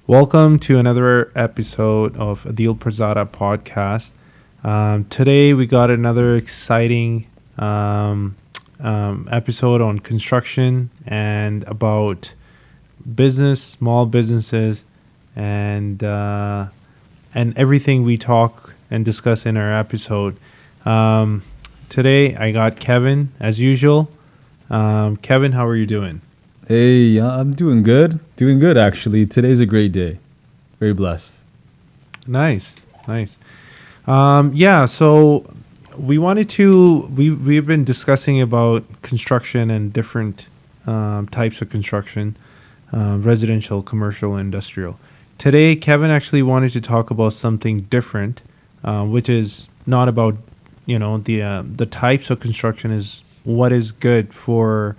Welcome to another episode of Adeel Pirzada podcast. Today we got another exciting episode on construction and about business, small businesses, and everything we talk and discuss in our episode. Today I got Kevin as usual. Kevin, how are you doing? Hey, I'm doing good. Doing good, actually. Today's a great day. Very blessed. Nice. So we've been discussing about construction and different types of construction, residential, commercial, industrial. Today, Kevin actually wanted to talk about something different, which is not about, the types of construction, is what is good for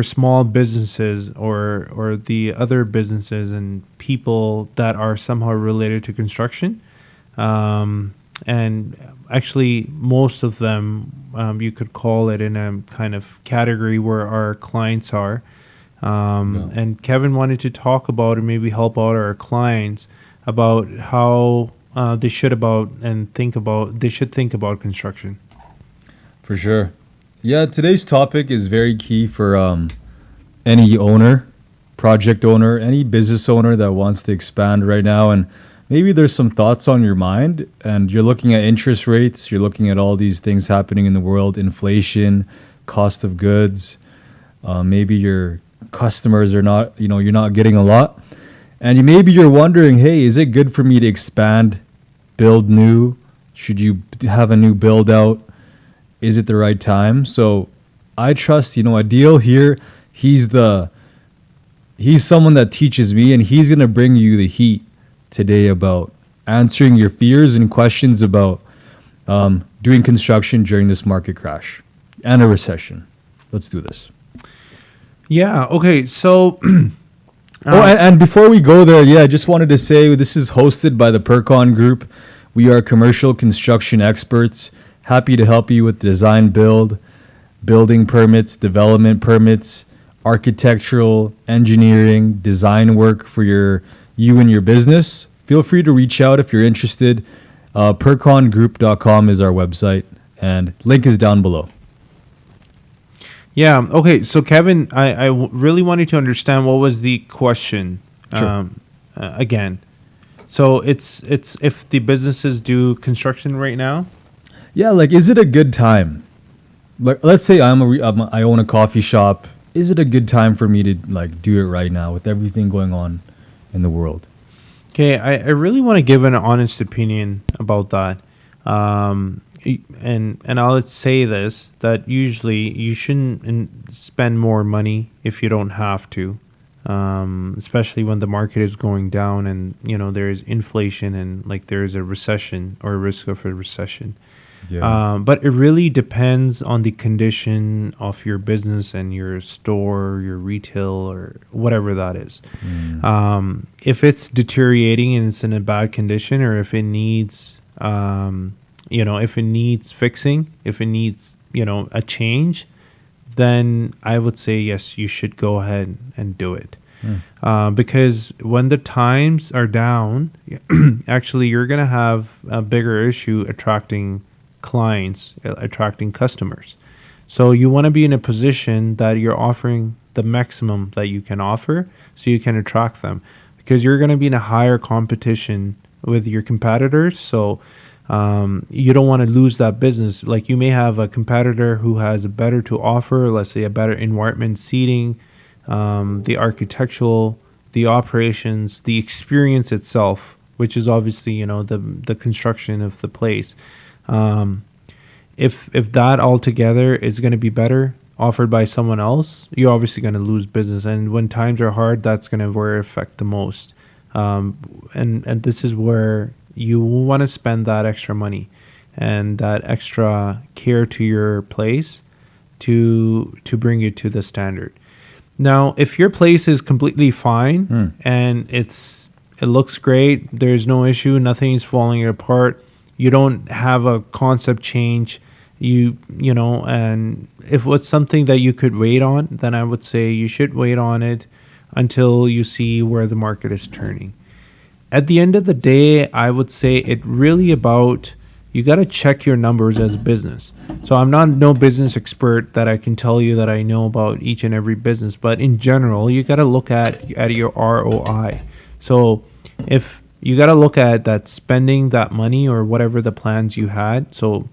small businesses or the other businesses and people that are somehow related to construction. And actually, most of them, you could call it in a kind of category where our clients are. And Kevin wanted to talk about and maybe help out our clients about how they should think about construction. For sure. Yeah, today's topic is very key for any owner, project owner, any business owner that wants to expand right now. And maybe there's some thoughts on your mind and you're looking at interest rates, you're looking at all these things happening in the world, inflation, cost of goods. Maybe your customers are not, you're not getting a lot. And maybe you're wondering, hey, is it good for me to expand, build new? Should you have a new build out? Is it the right time? So I trust, Adeel here, he's someone that teaches me, and he's going to bring you the heat today about answering your fears and questions about doing construction during this market crash and a recession. Let's do this. Yeah. Okay. So. And before we go there, I just wanted to say this is hosted by the Pircon Group. We are commercial construction experts. Happy to help you with design build, building permits, development permits, architectural, engineering, design work for you and your business. Feel free to reach out if you're interested. Pircongroup.com is our website, and link is down below. Yeah. Okay. So Kevin, I really wanted to understand what was the question. Sure. Again. So it's if the businesses do construction right now. Yeah, is it a good time? Let's say I own a coffee shop. Is it a good time for me to do it right now with everything going on in the world? Okay, I really want to give an honest opinion about that. And I'll say this, that usually you shouldn't spend more money if you don't have to, especially when the market is going down and, there is inflation and there is a recession or a risk of a recession. Yeah. But it really depends on the condition of your business and your store, your retail, or whatever that is. If it's deteriorating and it's in a bad condition, or if it needs, if it needs fixing, if it needs, a change, then I would say, yes, you should go ahead and do it. Because when the times are down, actually, you're going to have a bigger issue attracting clients, attracting customers. So you want to be in a position that you're offering the maximum that you can offer so you can attract them, because you're going to be in a higher competition with your competitors. So you don't want to lose that business. You may have a competitor who has a better to offer, let's say a better environment, seating, the architectural, the operations, the experience itself, which is obviously, the construction of the place. If that altogether is going to be better offered by someone else, you're obviously going to lose business. And when times are hard, that's going to affect the most. And this is where you want to spend that extra money and that extra care to your place to bring you to the standard. Now, if your place is completely fine and it looks great, there's no issue, nothing's falling apart, you don't have a concept change, and if it was something that you could wait on, then I would say you should wait on it until you see where the market is turning. at the end of the day, I would say it really about you got to check your numbers as a business. So I'm not no business expert that I can tell you that I know about each and every business, but in general, you got to look at your ROI. So if you got to look at that spending that money or whatever the plans you had. So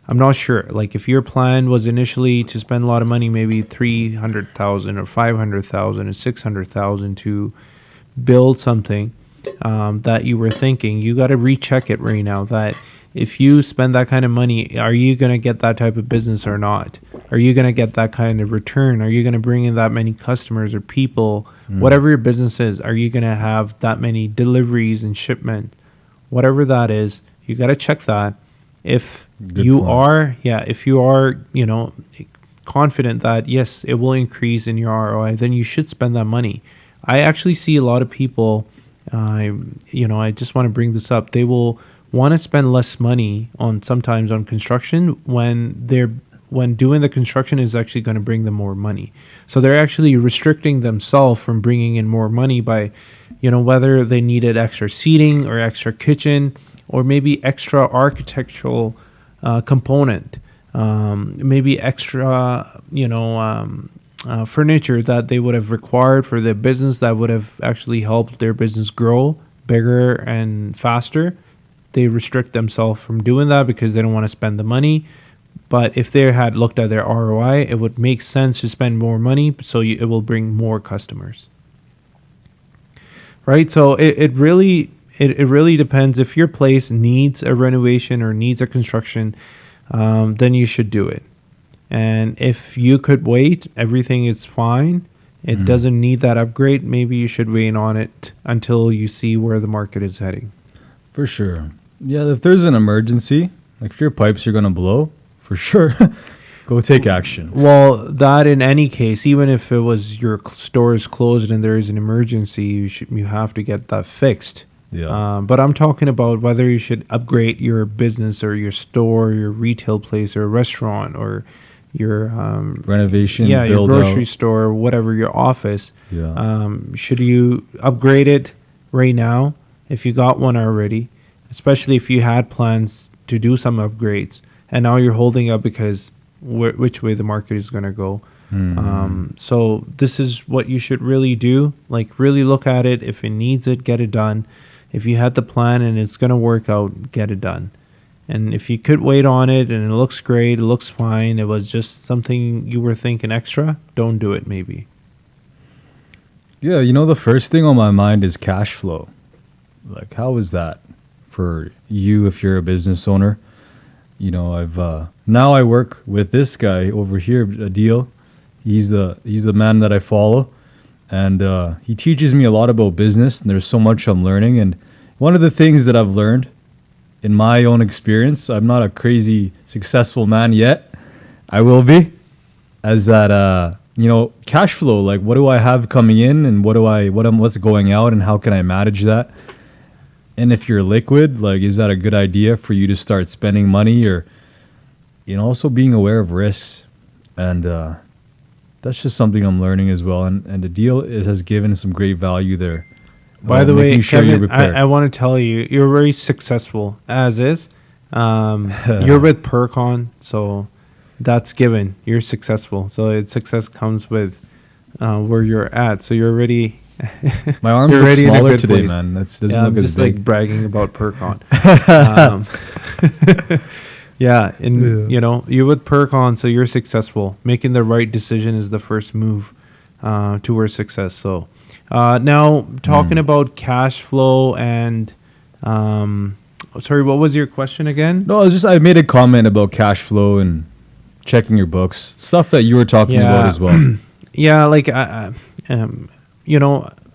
I'm not sure. Like if your plan was initially to spend a lot of money, maybe 300,000 or 500,000 or 600,000 to build something that you were thinking, you got to recheck it right now. That if you spend that kind of money, are you going to get that type of business or not? Are you going to get that kind of return? Are you going to bring in that many customers or people? Whatever your business is, are you going to have that many deliveries and shipment? Whatever that is, you got to check that. If Good you point. are, if you are, confident that yes, it will increase in your ROI, then you should spend that money. I actually see a lot of people, I just want to bring this up. They will want to spend less money sometimes on construction when doing the construction is actually going to bring them more money. So they're actually restricting themselves from bringing in more money by, whether they needed extra seating or extra kitchen or maybe extra architectural component, maybe extra, furniture that they would have required for their business that would have actually helped their business grow bigger and faster. They restrict themselves from doing that because they don't want to spend the money. But if they had looked at their ROI, it would make sense to spend more money so it will bring more customers. Right? So it really depends. If your place needs a renovation or needs a construction, then you should do it. And if you could wait, everything is fine. It doesn't need that upgrade. Maybe you should wait on it until you see where the market is heading. For sure. Yeah, if there's an emergency, like if your pipes are going to blow, for sure, go take action. Well, that in any case, even if it was your store is closed and there is an emergency, you have to get that fixed. Yeah. But I'm talking about whether you should upgrade your business or your store, your retail place or restaurant or your Renovation, your build grocery out. store, whatever your office. Yeah. Should you upgrade it right now if you got one already, especially if you had plans to do some upgrades and now you're holding up because which way the market is going to go. So this is what you should really do. Like really look at it. If it needs it, get it done. If you had the plan and it's going to work out, get it done. And if you could wait on it and it looks great, it looks fine, it was just something you were thinking extra, don't do it maybe. Yeah, the first thing on my mind is cash flow. Like, how is that for you if you're a business owner? I've now I work with this guy over here, Adeel. He's the man that I follow, and he teaches me a lot about business. And there's so much I'm learning. And one of the things that I've learned in my own experience, I'm not a crazy successful man yet. I will be, as that cash flow. Like, what do I have coming in, and what's going out, and how can I manage that? And if you're liquid, like, is that a good idea for you to start spending money, or also being aware of risks? And that's just something I'm learning as well. And the deal has given some great value there. By the way, making sure you're Kevin, prepared. I want to tell you, you're very successful as is. You're with Pircon, so that's given. You're successful. So success comes with where you're at. So you're already... My arms you're look already in a smaller good today, place. man. That doesn't I'm look as just big. like bragging about Pircon. You're with Pircon, so you're successful. Making the right decision is the first move towards success. So now talking about cash flow and sorry, what was your question again? No, I made a comment about cash flow and checking your books, stuff that you were talking about as well. Yeah, like I'm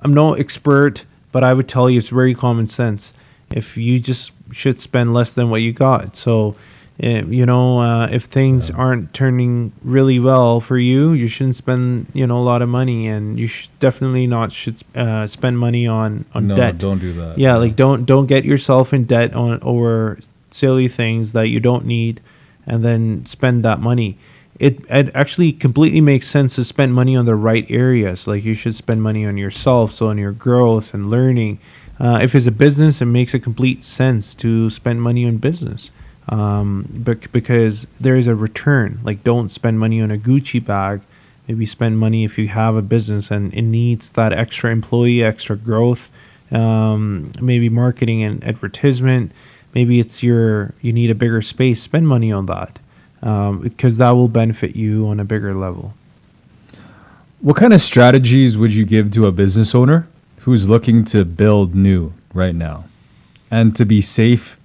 no expert, but I would tell you it's very common sense. If you just should spend less than what you got. So, if things aren't turning really well for you, you shouldn't spend, a lot of money, and you definitely not should spend money on No, debt. don't do that. Yeah, like don't get yourself in debt over silly things that you don't need, and then spend that money. It actually completely makes sense to spend money on the right areas. Like you should spend money on yourself, so on your growth and learning, If it's a business, it makes a complete sense to spend money on business, but because there is a return. Like, don't spend money on a Gucci bag. Maybe spend money if you have a business and it needs that extra employee, extra growth, maybe marketing and advertisement. Maybe it's you need a bigger space. Spend money on that, because that will benefit you on a bigger level. What kind of strategies would you give to a business owner who's looking to build new right now and to be safe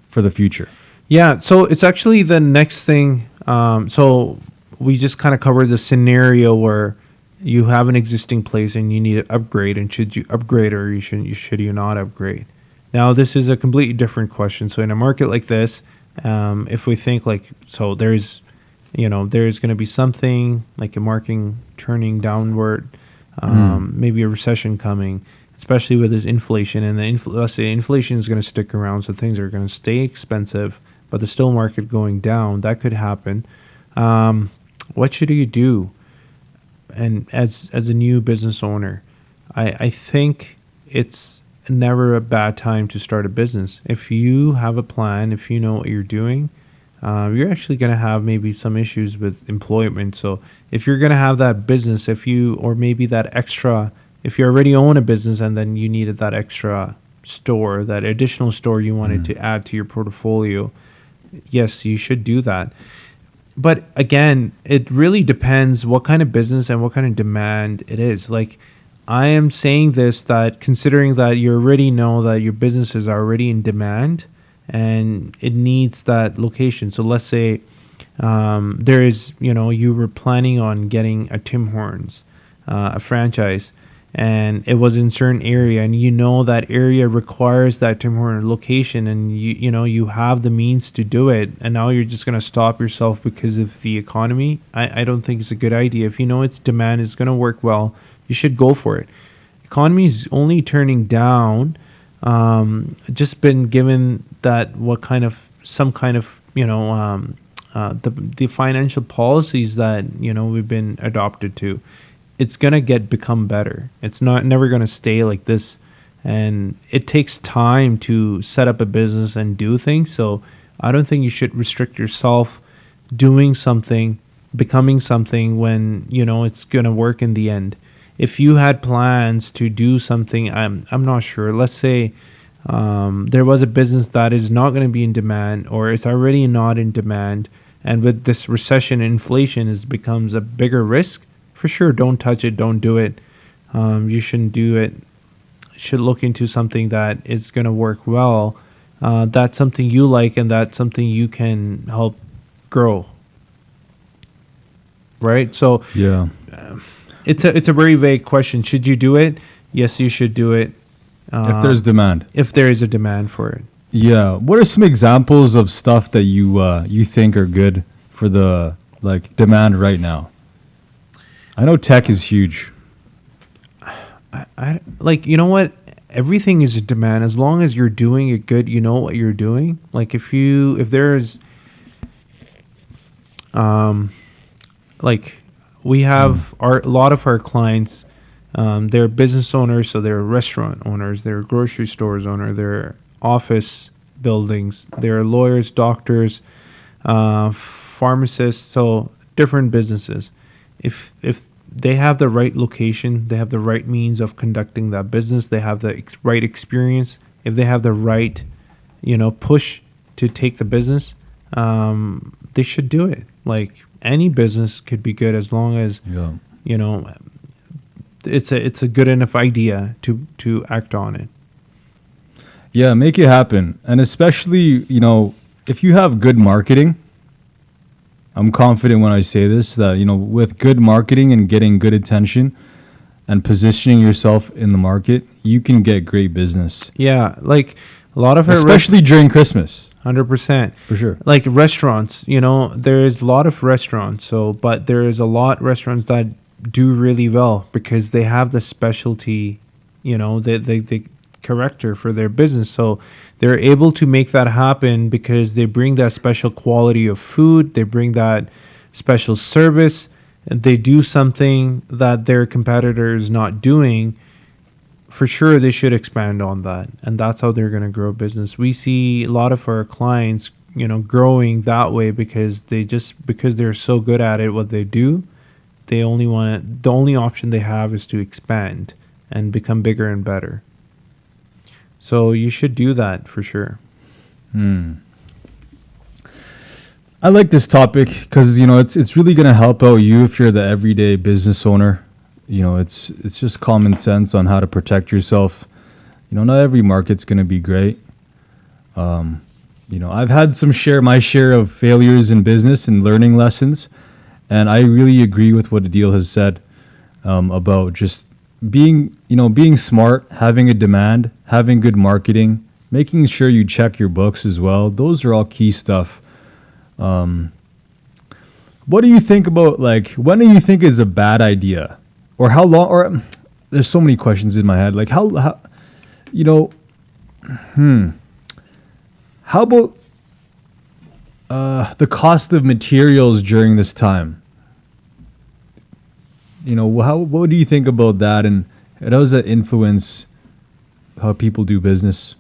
for the future? Yeah, so it's actually the next thing. So we just kind of covered the scenario where you have an existing place and you need to upgrade, and should you upgrade or should you not upgrade? Now, this is a completely different question. So in a market like this, if we think like, so there's going to be something like a market turning downward, maybe a recession coming, especially with this inflation, and let's say inflation is going to stick around, so things are going to stay expensive, but the still market going down, that could happen. What should you do? And as a new business owner, I think it's never a bad time to start a business. If you have a plan, if you know what you're doing, you're actually going to have maybe some issues with employment. So if you're going to have that business, or maybe that extra, if you already own a business and then you needed that extra store, that additional store you wanted to add to your portfolio, yes, you should do that. But again, it really depends what kind of business and what kind of demand it is. Like, I am saying this, that considering that you already know that your business is already in demand and it needs that location. So let's say there is, you were planning on getting a Tim Hortons, a franchise, and it was in a certain area, and that area requires that Tim Hortons location, and you have the means to do it, and now you're just going to stop yourself because of the economy. I don't think it's a good idea. If its demand is going to work well, you should go for it. Economy is only turning down, just been given that the financial policies that we've been adopted to. It's gonna become better. It's never gonna stay like this, and it takes time to set up a business and do things. So I don't think you should restrict yourself doing something, becoming something when it's gonna work in the end. If you had plans to do something, I'm not sure. Let's say there was a business that is not going to be in demand, or it's already not in demand, and with this recession, inflation becomes a bigger risk. For sure, don't touch it, don't do it. You shouldn't do it. You should look into something that is going to work well. That's something you like, and that's something you can help grow. Right? So Yeah. It's a very vague question. Should you do it? Yes, you should do it. If there's demand. If there is a demand for it. Yeah. What are some examples of stuff that you think are good for the demand right now? I know tech is huge. I you know what? Everything is a demand as long as you're doing it good. You know what you're doing. Like if there's we have a lot of our clients, they're business owners, so they're restaurant owners, they're grocery stores owner, they're office buildings, they're lawyers, doctors, pharmacists, so different businesses. If they have the right location, they have the right means of conducting that business, they have the right experience, if they have the right, push to take the business, they should do it. Like any business could be good as long as, it's a good enough idea to act on it. Yeah, make it happen. And especially, if you have good marketing, I'm confident when I say this that, with good marketing and getting good attention and positioning yourself in the market, you can get great business. Yeah, like a lot of especially during Christmas. 100%. For sure. Like restaurants, there's a lot of restaurants, but there is a lot of restaurants that do really well because they have the specialty, the character for their business. So they're able to make that happen because they bring that special quality of food, they bring that special service, and they do something that their competitors not doing for sure they should expand on that, and that's how they're going to grow business. We see a lot of our clients, growing that way because because they're so good at it, what they do, the only option they have is to expand and become bigger and better. So you should do that for sure. I like this topic because it's really gonna help out you if you're the everyday business owner. It's just common sense on how to protect yourself. Not every market's gonna be great. I've had my share of failures in business and learning lessons, and I really agree with what Adeel has said about just being smart, having a demand, having good marketing, making sure you check your books as well. Those are all key stuff. What do you think about, when do you think is a bad idea, or how long? Or there's so many questions in my head. Like how about the cost of materials during this time? What do you think about that, and how does that influence how people do business?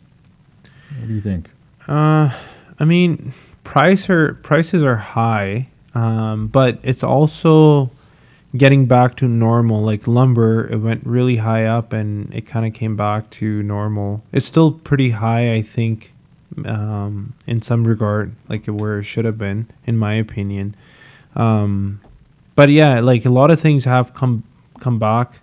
What do you think? I mean, prices are high, but it's also getting back to normal. Like lumber, it went really high up and it kind of came back to normal. It's still pretty high, I think, in some regard, like where it should have been, in my opinion. But yeah, like a lot of things have come back,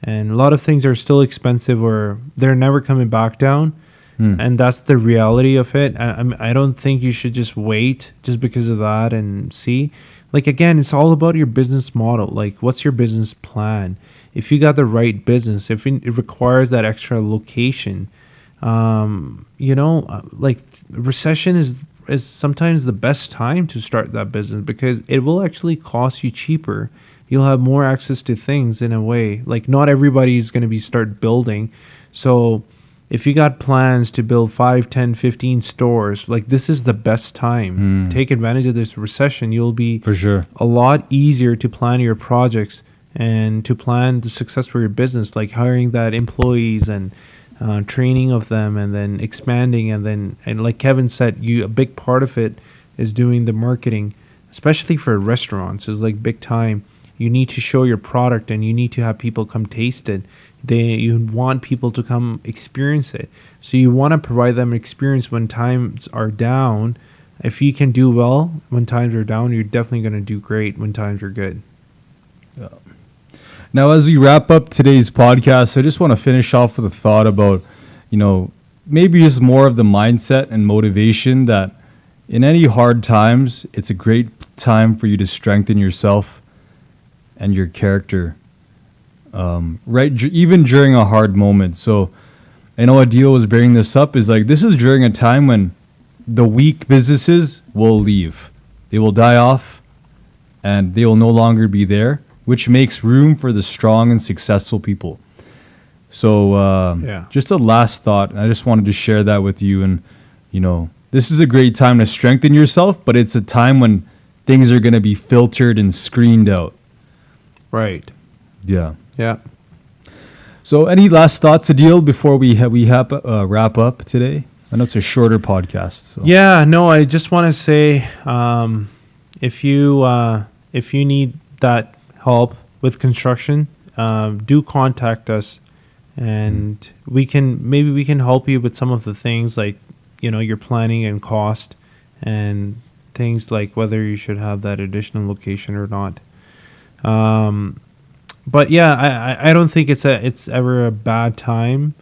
and a lot of things are still expensive, or they're never coming back down. And that's the reality of it. I don't think you should just wait just because of that and see. Like, again, it's all about your business model. Like, what's your business plan? If you got the right business, if it requires that extra location, like recession is sometimes the best time to start that business, because it will actually cost you cheaper. You'll have more access to things in a way. Like, not everybody is going to start building. So if you got plans to build 5, 10, 15 stores, like this is the best time. Take advantage of this recession. You'll be For sure. a lot easier to plan your projects and to plan the success for your business, like hiring that employees and training of them, and then expanding, and like Kevin said, a big part of it is doing the marketing, especially for restaurants. Is like big time. You need to show your product, and you need to have people come taste it. You want people to come experience it. So you want to provide them experience when times are down. If you can do well when times are down, you're definitely going to do great when times are good. Yeah. Now, as we wrap up today's podcast, I just want to finish off with a thought about, maybe just more of the mindset and motivation that in any hard times, it's a great time for you to strengthen yourself and your character. Even during a hard moment. So I know Adeel was bringing this up, is like, this is during a time when the weak businesses will leave. They will die off and they will no longer be there, which makes room for the strong and successful people. So just a last thought. I just wanted to share that with you. And, this is a great time to strengthen yourself, but it's a time when things are going to be filtered and screened out. Right. Yeah. Yeah. So any last thoughts, Adeel, before we wrap up today? I know it's a shorter podcast. So. Yeah, no, I just want to say, if you need that help with construction, do contact us, and we can help you with some of the things, like, your planning and cost, and things like whether you should have that additional location or not. But yeah, I don't think it's ever a bad time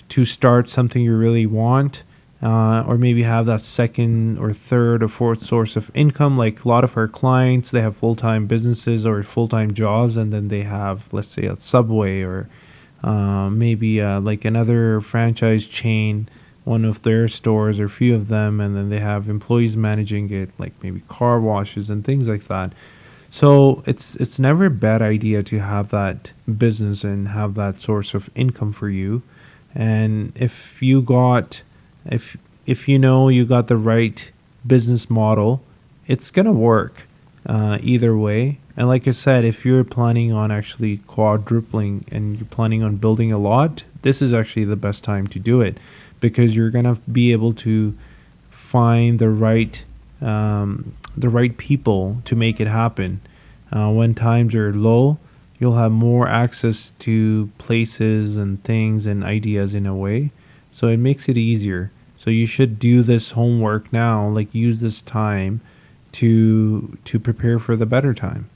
to start something you really want, or maybe have that second or third or fourth source of income. Like a lot of our clients, they have full-time businesses or full-time jobs, and then they have, let's say, a Subway, or maybe like another franchise chain, one of their stores or a few of them, and then they have employees managing it, like maybe car washes and things like that. So it's never a bad idea to have that business and have that source of income for you. And if you got the right business model, it's gonna work. either way. And like I said, if you're planning on actually quadrupling and you're planning on building a lot, this is actually the best time to do it, because you're gonna be able to find the right people to make it happen. When times are low, you'll have more access to places and things and ideas in a way, so it makes it easier. So you should do this homework now, like use this time to prepare for the better time.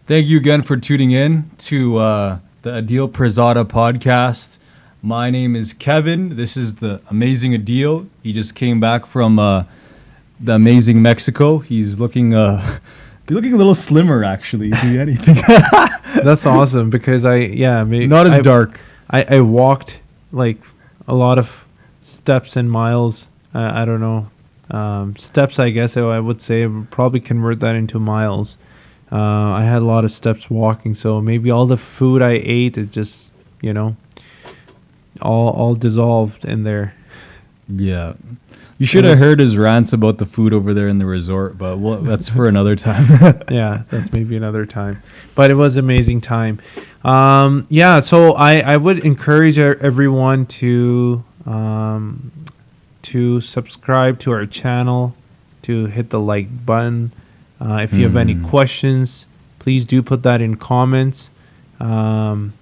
Thank you again for tuning in to the Adeel Pirzada podcast. My name is Kevin. This is the amazing Adeel. He just came back from the amazing Mexico. He's looking a little slimmer, actually. Do anything? That's awesome, because not as dark. I walked like a lot of steps and miles. I don't know, steps. I guess I would say. I would probably convert that into miles. I had a lot of steps walking, so maybe all the food I ate is just, all dissolved in there. Yeah. You should have heard his rants about the food over there in the resort, but that's for another time. Yeah, that's maybe another time. But it was an amazing time. So I would encourage everyone to subscribe to our channel, to hit the like button. If you have any questions, please do put that in comments. And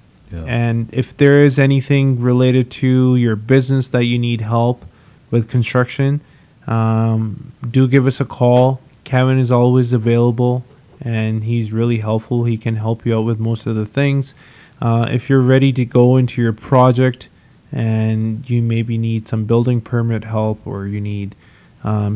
if there is anything related to your business that you need help with construction, do give us a call. Kevin is always available, and he's really helpful. He can help you out with most of the things. If you're ready to go into your project and you maybe need some building permit help, or you need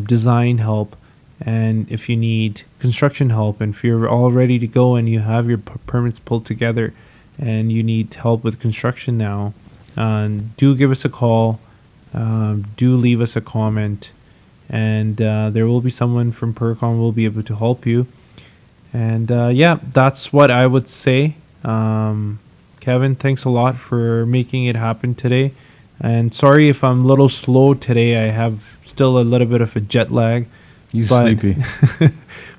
design help, and if you need construction help, and if you're all ready to go and you have your permits pulled together and you need help with construction now, do give us a call. Do leave us a comment, and there will be someone from Pircon will be able to help you. And that's what I would say. Kevin, thanks a lot for making it happen today. And sorry if I'm a little slow today. I have still a little bit of a jet lag. He's sleepy.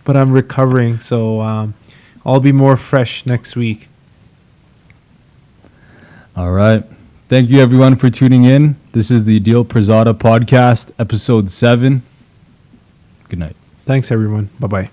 But I'm recovering, so I'll be more fresh next week. All right. Thank you, everyone, for tuning in. This is the Adeel Pirzada podcast, episode 7. Good night. Thanks, everyone. Bye-bye.